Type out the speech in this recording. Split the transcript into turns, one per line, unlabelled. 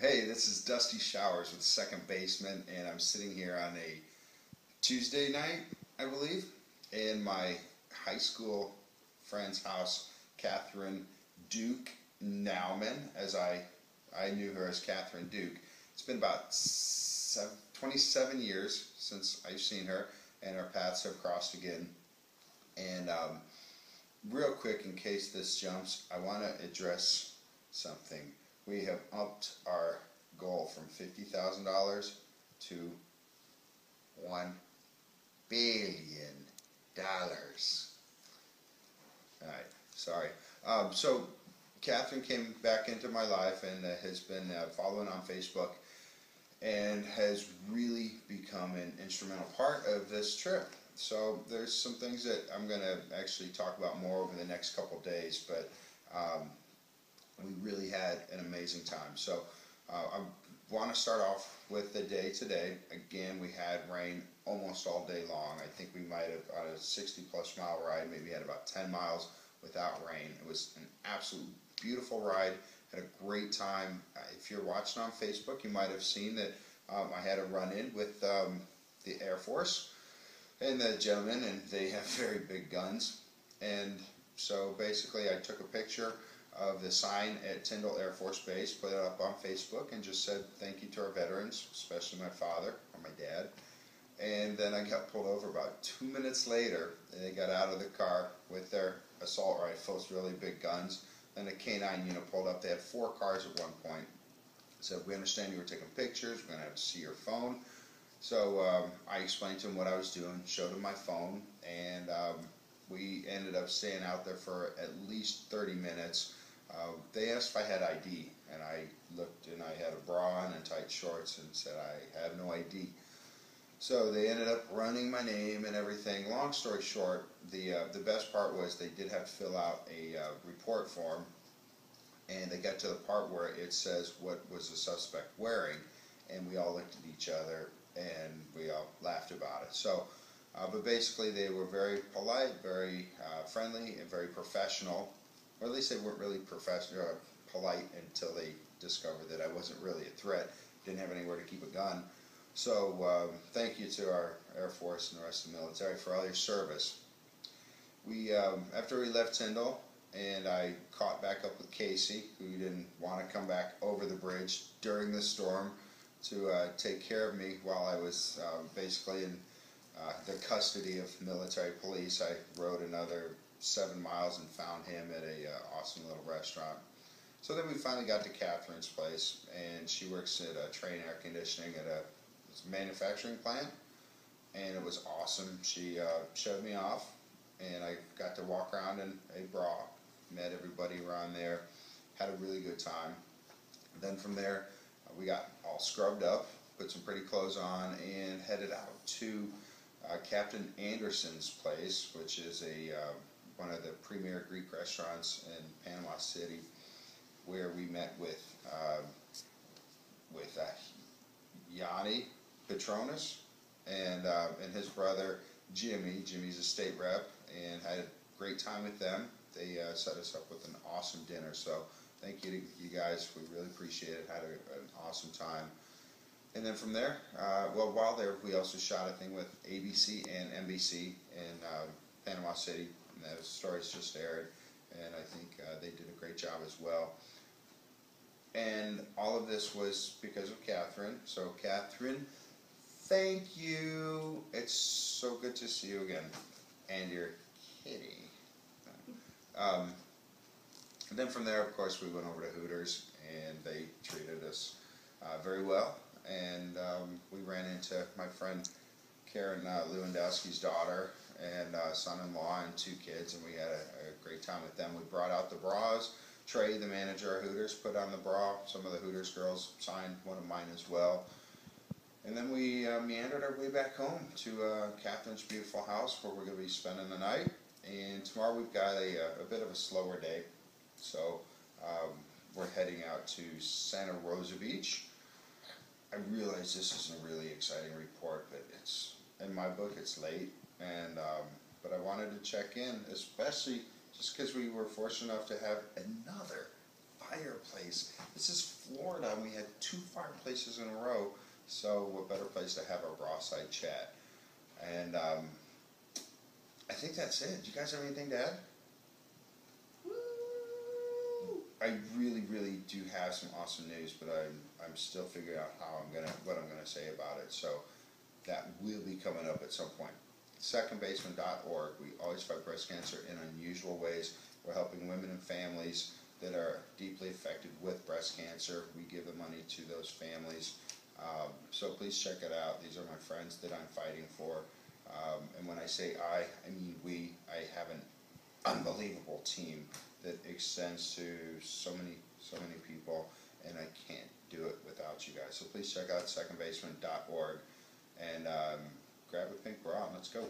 Hey, this is Dusty Showers with Second Basement, and I'm sitting here on a Tuesday night, I believe, in my high school friend's house, Catherine Duke Nauman, as I knew her as Catherine Duke. It's been about 27 years since I've seen her, and our paths have crossed again. And real quick, in case this jumps, I want to address something. We have upped our goal from $50,000 to $1 billion. All right, sorry. So Catherine came back into my life and has been following on Facebook and has really become an instrumental part of this trip. So there's some things that I'm going to actually talk about more over the next couple days, but we really had an amazing time. So I want to start off with the day today. Again, we had rain almost all day long. I think we might have, on a 60-plus mile ride, maybe had about 10 miles without rain. It was an absolute beautiful ride. Had a great time. If you're watching on Facebook, you might have seen that I had a run-in with the Air Force and the gentleman, and they have very big guns. And so basically I took a picture of the sign at Tyndall Air Force Base, put it up on Facebook, and just said thank you to our veterans, especially my father or my dad. And then I got pulled over about 2 minutes later, and they got out of the car with their assault rifles, really big guns. Then a K-9 unit pulled up. They had 4 cars at one point. Said, we understand you were taking pictures, we're going to have to see your phone. So I explained to them what I was doing, showed them my phone, and we ended up staying out there for at least 30 minutes. They asked if I had ID, and I looked, and I had a bra on and tight shorts, and said I have no ID. So they ended up running my name and everything. Long story short, the best part was they did have to fill out a report form, and they got to the part where it says what was the suspect wearing, and we all looked at each other and we all laughed about it. So, but basically they were very polite, very friendly, and very professional. Or at least they weren't really polite until they discovered that I wasn't really a threat, didn't have anywhere to keep a gun. So thank you to our Air Force and the rest of the military for all your service. We after we left Tyndall, and I caught back up with Casey, who didn't want to come back over the bridge during the storm to take care of me while I was basically in the custody of military police. I rode another 7 miles and found him at a awesome little restaurant. So then we finally got to Catherine's place, and she works at Trane Air Conditioning at a manufacturing plant, and it was awesome. She showed me off, and I got to walk around in a bra, met everybody around there, had a really good time. Then from there, we got all scrubbed up, put some pretty clothes on, and headed out to Captain Anderson's place, which is one of the premier Greek restaurants in Panama City, where we met with Yanni Petronas and his brother Jimmy. Jimmy's a state rep, and had a great time with them. They set us up with an awesome dinner. So thank you to you guys. We really appreciate it. Had an awesome time. And then from there, well, while there, we also shot a thing with ABC and NBC in Panama City. And those stories just aired, and I think they did a great job as well. And all of this was because of Catherine. So Catherine, thank you. It's so good to see you again. And your kitty. And then from there, of course, we went over to Hooters, and they treated us very well. And we ran into my friend Karen Lewandowski's daughter and son-in-law and 2 kids, and we had a great time with them. We brought out the bras. Trey, the manager at Hooters, put on the bra. Some of the Hooters girls signed one of mine as well. And then we meandered our way back home to Catherine's beautiful house, where we're going to be spending the night. And tomorrow we've got a bit of a slower day. So we're heading out to Santa Rosa Beach. I realize this isn't a really exciting report, but it's, in my book, it's late. And but I wanted to check in, especially just because we were fortunate enough to have another fireplace. This is Florida, and we had 2 fireplaces in a row, so what better place to have a raw-side chat? And I think that's it. Do you guys have anything to add? I really, really do have some awesome news, but I'm still figuring out what I'm gonna say about it. So that will be coming up at some point. Secondbaseman.org. We always fight breast cancer in unusual ways. We're helping women and families that are deeply affected with breast cancer. We give the money to those families. So please check it out. These are my friends that I'm fighting for. And when I say I mean we. I have an unbelievable team that extends to so many people, and I can't do it without you guys. So please check out secondbaseman.org and grab a pink bra and let's go.